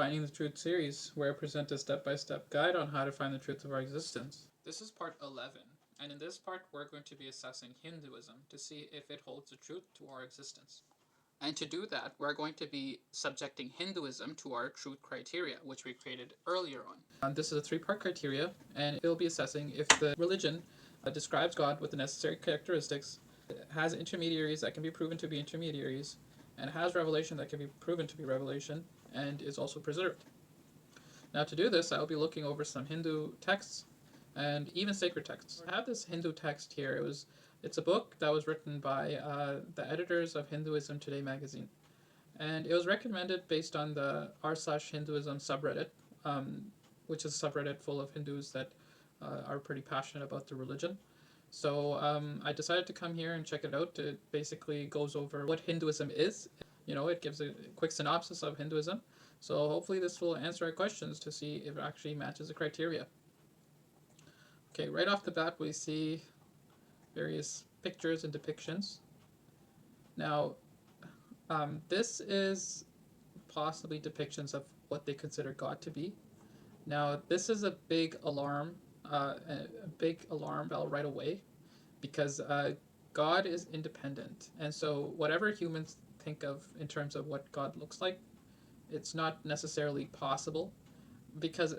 Finding the Truth series, where I present a step-by-step guide on how to find the truth of our existence. This is part 11, and in this part we're going to be assessing Hinduism to see if it holds the truth to our existence. And to do that, we're going to be subjecting Hinduism to our truth criteria, which we created earlier on. This is a three-part criteria, and it'll be assessing if the religion describes God with the necessary characteristics, has intermediaries that can be proven to be intermediaries, and has revelation that can be proven to be revelation, and is also preserved. Now, to do this, I'll be looking over some Hindu texts and even sacred texts. I have this Hindu text here. It's a book that was written by the editors of Hinduism Today magazine, and it was recommended based on the r/Hinduism subreddit, which is a subreddit full of Hindus that are pretty passionate about the religion. So I decided to come here and check it out. It basically goes over what Hinduism is. It gives a quick synopsis of Hinduism. So hopefully this will answer our questions to see if it actually matches the criteria. Okay, right off the bat we see various pictures and depictions. Now, this is possibly depictions of what they consider God to be. Now, this is a big alarm bell right away, because God is independent, and so whatever humans think of in terms of what God looks like, it's not necessarily possible, because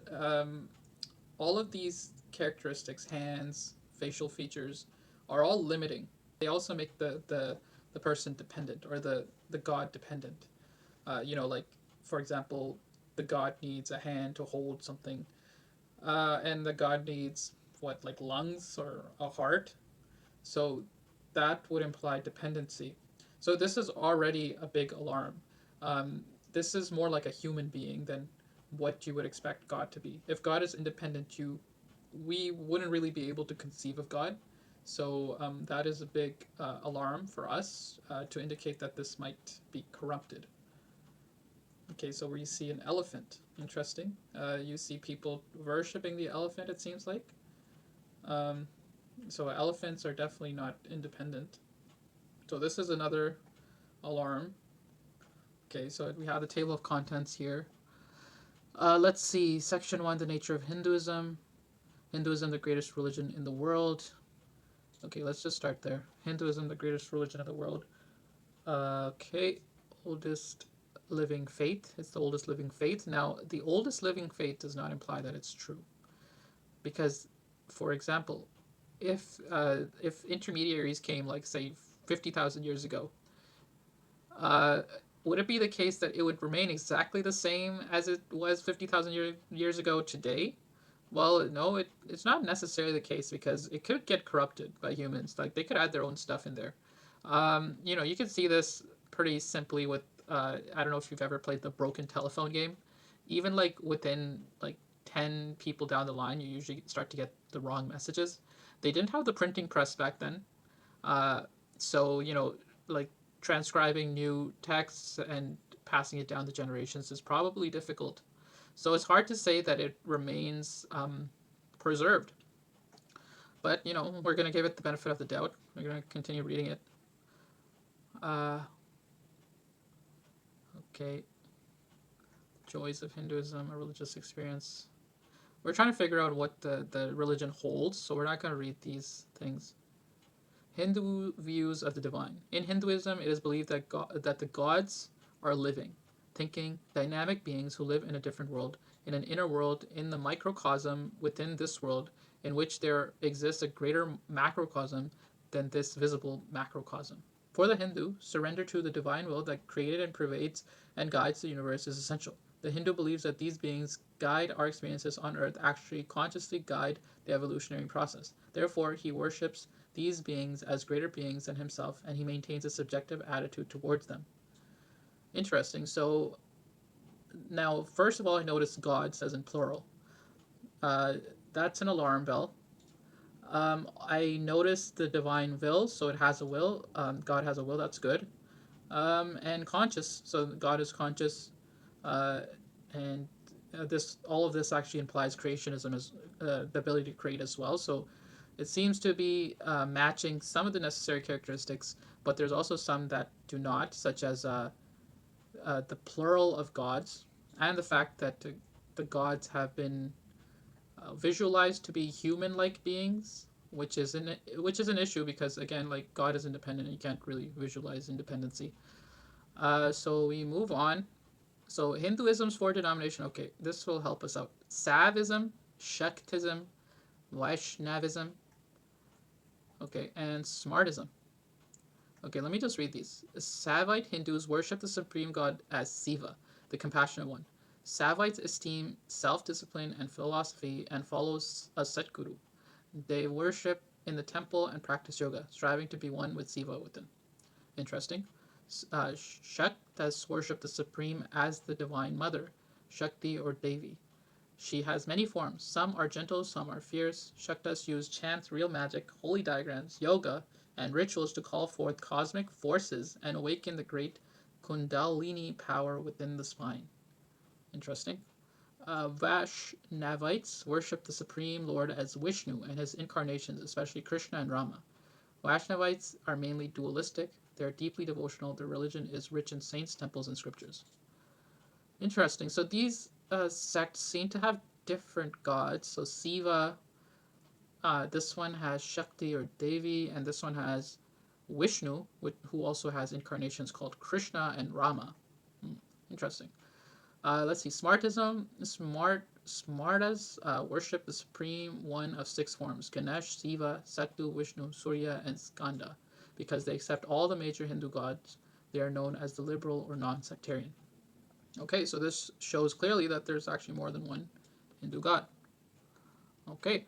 all of these characteristics, hands, facial features, are all limiting. They also make the person dependent, or the God dependent. Like, for example, the God needs a hand to hold something, and the God needs like lungs or a heart. So that would imply dependency. So this is already a big alarm. This is more like a human being than what you would expect God to be. If God is independent, we wouldn't really be able to conceive of God. So that is a big alarm for us to indicate that this might be corrupted. Okay, so where you see an elephant, interesting. You see people worshipping the elephant, it seems like. So elephants are definitely not independent. So this is another alarm. Okay, so we have the table of contents here. Let's see, section 1, the nature of Hinduism. Hinduism, the greatest religion in the world. Okay, let's just start there. Hinduism, the greatest religion in the world. Okay, oldest living faith. It's the oldest living faith. Now, the oldest living faith does not imply that it's true, because, for example, if intermediaries came, like, say, 50,000 years ago, would it be the case that it would remain exactly the same as it was 50,000 years ago today? Well, no, it's not necessarily the case, because it could get corrupted by humans. Like, they could add their own stuff in there. You can see this pretty simply with, I don't know if you've ever played the broken telephone game. Even like within like 10 people down the line, you usually start to get the wrong messages. They didn't have the printing press back then. So, like transcribing new texts and passing it down the generations is probably difficult. So it's hard to say that it remains preserved. But, we're going to give it the benefit of the doubt. We're going to continue reading it. Okay. Joys of Hinduism, a religious experience. We're trying to figure out what the religion holds, so we're not going to read these things. Hindu views of the divine. In Hinduism, it is believed that the gods are living, thinking, dynamic beings who live in a different world, in an inner world, in the microcosm within this world, in which there exists a greater macrocosm than this visible macrocosm. For the Hindu, surrender to the divine will that created and pervades and guides the universe is essential. The Hindu believes that these beings guide our experiences on earth, actually consciously guide the evolutionary process. Therefore, he worships these beings as greater beings than himself, and he maintains a subjective attitude towards them. Interesting. So now, first of all, I noticed God says in plural. That's an alarm bell. I noticed the divine will, so it has a will. God has a will, that's good. And conscious, so God is conscious, and all of this actually implies creationism, as the ability to create as well. So it seems to be matching some of the necessary characteristics, but there's also some that do not, such as the plural of gods. and the fact that the gods have been visualized to be human-like beings, which is an issue because again, like God is independent, and you can't really visualize independency. So we move on. So Hinduism's four denomination. Okay, this will help us out. Saivism, Shaktism, Vaishnavism. Okay, and Smartism. Okay, let me just read these. Savite Hindus worship the supreme god as Siva, the compassionate one. Savites esteem self-discipline and philosophy and follow a Satguru. They worship in the temple and practice yoga, striving to be one with Siva within. Interesting. Shaktas worship the Supreme as the Divine Mother, Shakti or Devi. She has many forms. Some are gentle, some are fierce. Shaktas use chants, real magic, holy diagrams, yoga, and rituals to call forth cosmic forces and awaken the great Kundalini power within the spine. Interesting. Vaishnavites worship the Supreme Lord as Vishnu and his incarnations, especially Krishna and Rama. Vaishnavites are mainly dualistic. They are deeply devotional. Their religion is rich in saints, temples, and scriptures. Interesting. So these sects seem to have different gods. So Siva, this one has Shakti or Devi, and this one has Vishnu, who also has incarnations called Krishna and Rama. Interesting. Let's see. Smartism. Smartas worship the supreme one of six forms: Ganesh, Siva, Sattu, Vishnu, Surya, and Skanda. Because they accept all the major Hindu gods, they are known as the liberal or non-sectarian. Okay, so this shows clearly that there's actually more than one Hindu god. Okay.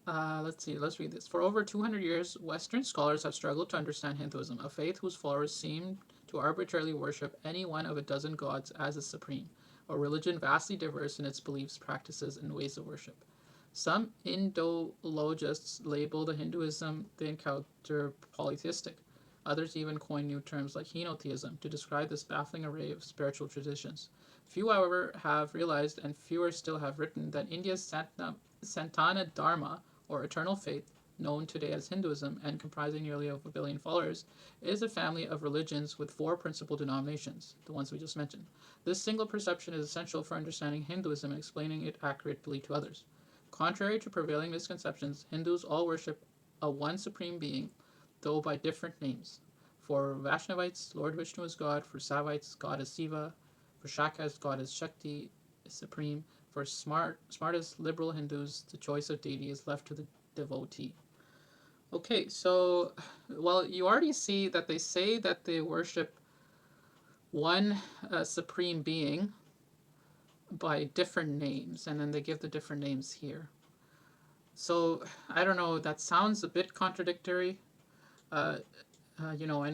Let's see, let's read this. For over 200 years, Western scholars have struggled to understand Hinduism, a faith whose followers seem to arbitrarily worship any one of a dozen gods as a supreme, a religion vastly diverse in its beliefs, practices, and ways of worship. Some Indologists label the Hinduism they encounter polytheistic. Others even coin new terms like henotheism to describe this baffling array of spiritual traditions. Few, however, have realized, and fewer still have written, that India's Santana Dharma, or eternal faith, known today as Hinduism and comprising nearly a billion followers, is a family of religions with four principal denominations, the ones we just mentioned. This single perception is essential for understanding Hinduism and explaining it accurately to others. Contrary to prevailing misconceptions, Hindus all worship a one supreme being, though by different names. For Vaishnavites, Lord Vishnu is God. For Saivites, God is Siva. For Shakas, God is Shakti, is supreme. For smartest liberal Hindus, the choice of deity is left to the devotee. Okay, so, well, you already see that they say that they worship one supreme being by different names, and then they give the different names here. So, I don't know, that sounds a bit contradictory. And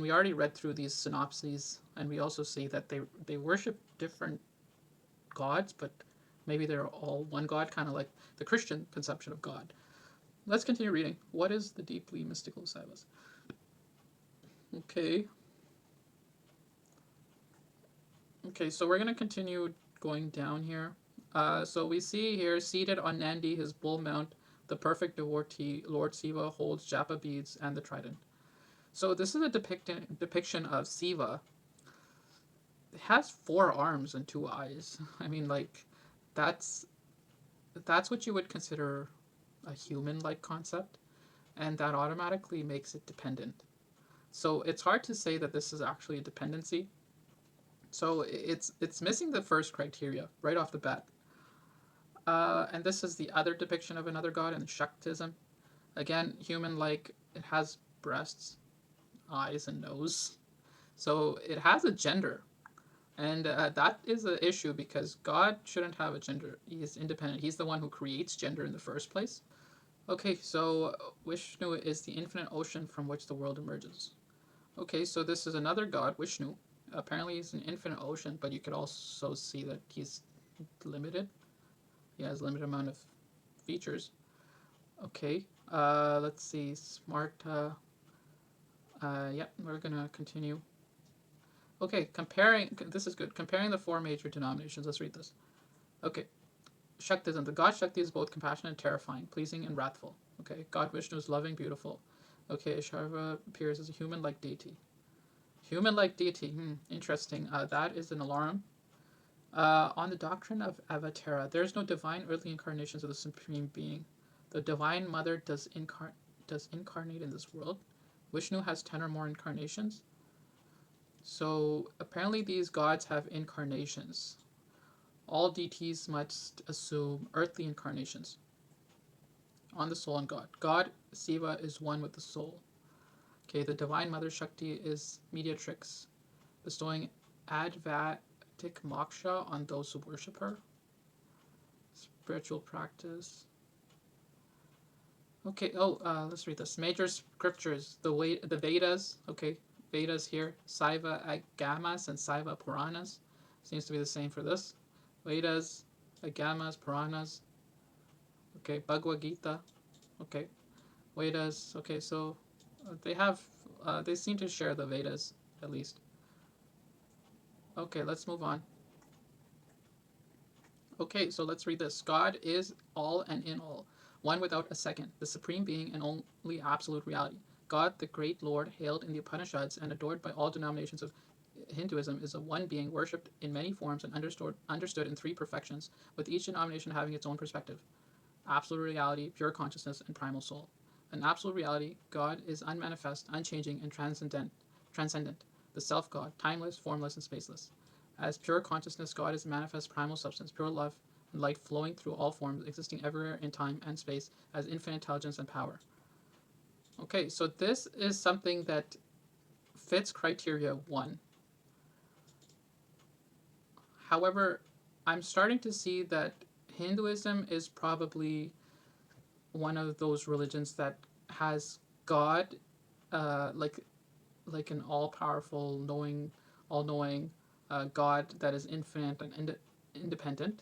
we already read through these synopses, and we also see that they worship different gods, but maybe they're all one god, kind of like the Christian conception of God. Let's continue reading. What is the deeply mystical Silas? Okay. Okay, so we're going to continue going down here. So we see here, seated on Nandi, his bull mount, the perfect devotee, Lord Siva holds japa beads and the trident. So this is a depiction of Siva. It has 4 arms and 2 eyes. I mean, like, that's what you would consider a human-like concept, and that automatically makes it dependent. So it's hard to say that this is actually a dependency. So it's missing the first criteria right off the bat. And this is the other depiction of another god in Shaktism. Again, human-like. It has breasts, eyes, and nose. So it has a gender. And that is an issue because God shouldn't have a gender. He is independent. He's the one who creates gender in the first place. Okay, so Vishnu is the infinite ocean from which the world emerges. Okay, so this is another god, Vishnu. Apparently he's an infinite ocean, but you could also see that he's limited. He has a limited amount of features. Okay, let's see. We're gonna continue. Okay, this is good. Comparing the 4 major denominations. Let's read this. Okay, Shaktism. The god Shakti is both compassionate and terrifying, pleasing and wrathful. Okay, God Vishnu is loving, beautiful. Okay, Sharva appears as a human-like deity. Human-like deity. Interesting. That is an alarm. On the doctrine of Avatara, there is no divine earthly incarnations of the Supreme Being. The Divine Mother does incarnate in this world. Vishnu has 10 or more incarnations. So apparently these gods have incarnations. All deities must assume earthly incarnations. On the soul and God. God, Siva, is one with the soul. Okay, the Divine Mother Shakti is mediatrix, bestowing Advatic moksha on those who worship her. Spiritual practice. Okay, let's read this. Major scriptures, the Vedas, okay, Vedas here, Saiva Agamas and Saiva Puranas. Seems to be the same for this. Vedas, Agamas, Puranas, okay, Bhagavad Gita, okay, Vedas, okay, so they seem to share the Vedas, at least. Okay, let's move on. Okay, so let's read this. God is all and in all, one without a second, the supreme being and only absolute reality. God, the great Lord, hailed in the Upanishads and adored by all denominations of Hinduism, is a one being worshipped in many forms and understood in three perfections, with each denomination having its own perspective: absolute reality, pure consciousness, and primal soul. In absolute reality, God is unmanifest, unchanging, and transcendent, the self God, timeless, formless, and spaceless. As pure consciousness, God is manifest primal substance, pure love and light flowing through all forms, existing everywhere in time and space as infinite intelligence and power. Okay, so this is something that fits criteria 1. However, I'm starting to see that Hinduism is probably one of those religions that has God, uh, like like an all powerful, all knowing God that is infinite and independent.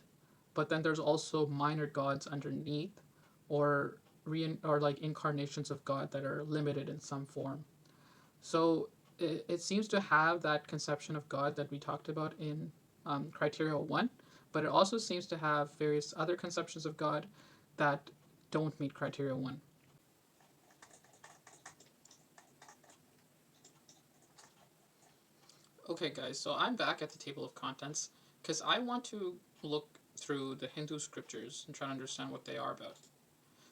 But then there's also minor gods underneath, or or like incarnations of God that are limited in some form. So it seems to have that conception of God that we talked about in criteria 1, but it also seems to have various other conceptions of God that don't meet criteria 1. Okay, guys, so I'm back at the table of contents because I want to look through the Hindu scriptures and try to understand what they are about.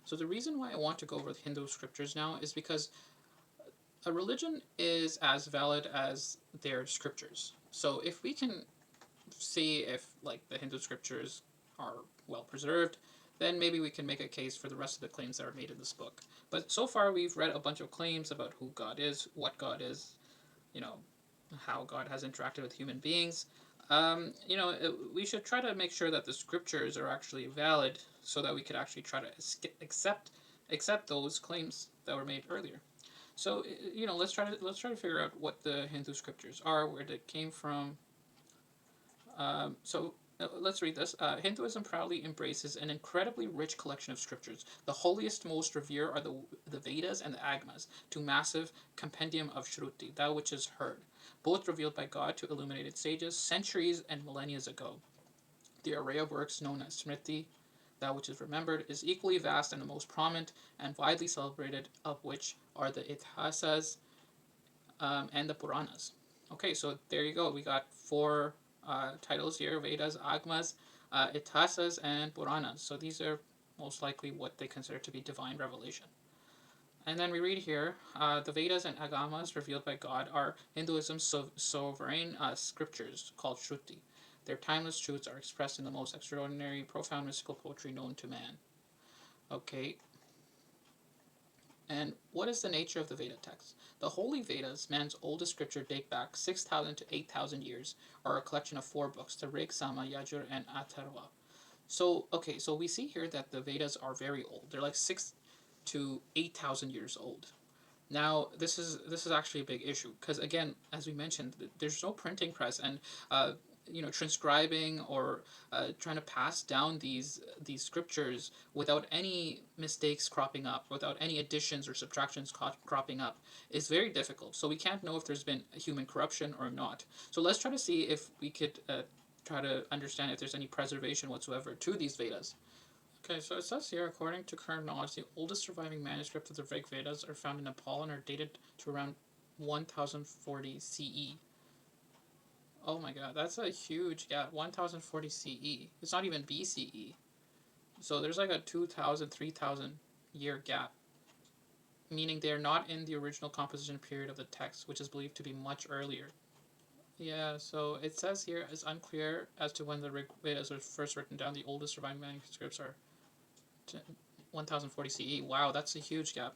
So, the reason why I want to go over the Hindu scriptures now is because a religion is as valid as their scriptures. So, if we can see if like the Hindu scriptures are well preserved, then maybe we can make a case for the rest of the claims that are made in this book. But so far, we've read a bunch of claims about who God is, what God is, you know, how God has interacted with human beings. We should try to make sure that the scriptures are actually valid, so that we could actually try to accept those claims that were made earlier. So, let's try to figure out what the Hindu scriptures are, where they came from. Let's read this. Hinduism proudly embraces an incredibly rich collection of scriptures. The holiest, most revered are the Vedas and the Agmas, two massive compendium of Shruti, that which is heard, both revealed by God to illuminated sages centuries and millennia ago. The array of works known as Smriti, that which is remembered, is equally vast, and the most prominent and widely celebrated of which are the Itihasas and the Puranas. Okay, so there you go. We got 4 titles here: Vedas, Agmas, Itihasas, and Puranas. So these are most likely what they consider to be divine revelation. And then we read here, the Vedas and Agamas revealed by God are Hinduism's sovereign scriptures called Shruti. Their timeless truths are expressed in the most extraordinary, profound mystical poetry known to man. Okay, and what is the nature of the Veda text? The Holy Vedas, man's oldest scripture, date back 6,000 to 8,000 years, are a collection of 4 books: the Rig, Sama, Yajur, and Atharva. So we see here that the Vedas are very old. They're like 6 to 8,000 years old. Now, this is actually a big issue because, again, as we mentioned, there's no printing press, and transcribing or trying to pass down these scriptures without any mistakes cropping up, without any additions or subtractions cropping up, is very difficult. So we can't know if there's been human corruption or not. So let's try to see if we could try to understand if there's any preservation whatsoever to these Vedas. Okay, so it says here, according to current knowledge, the oldest surviving manuscripts of the Rig Vedas are found in Nepal and are dated to around 1040 CE. Oh my god, that's a huge gap. 1040 CE. It's not even BCE. So there's like a 2000, 3000 year gap, meaning they're not in the original composition period of the text, which is believed to be much earlier. Yeah, so it says here it's unclear as to when the Rig Vedas were first written down. The oldest surviving manuscripts are 1040 CE. Wow, that's a huge gap.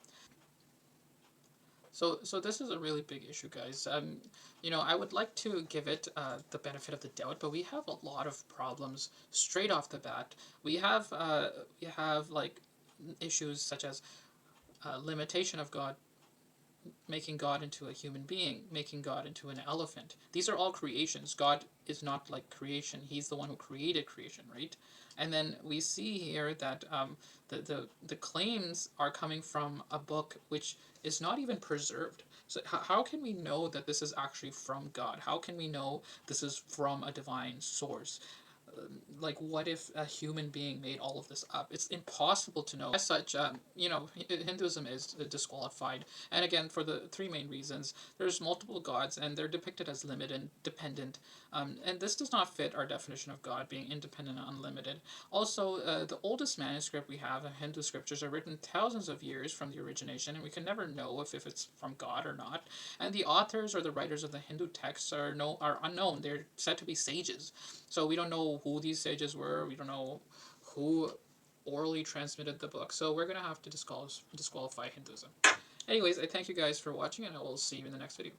So this is a really big issue, guys. I would like to give it the benefit of the doubt, but we have a lot of problems straight off the bat. We have like issues such as limitation of God, making God into a human being, making God into an elephant. These are all creations. God is not like creation. He's the one who created creation, right? And then we see here that the claims are coming from a book which is not even preserved. So how can we know that this is actually from God? How can we know this is from a divine source? Like, what if a human being made all of this up? It's impossible to know. As such, Hinduism is disqualified, and again, for the three main reasons. There's multiple gods, and they're depicted as limited, dependent, and this does not fit our definition of God being independent and unlimited. Also, the oldest manuscript we have in Hindu scriptures are written thousands of years from the origination, and we can never know if it's from God or not. And the authors or the writers of the Hindu texts are unknown. They're said to be sages, so we don't know who these sages were. We don't know who orally transmitted the book. So we're gonna have to disqualify Hinduism. Anyways, I thank you guys for watching, and I will see you in the next video.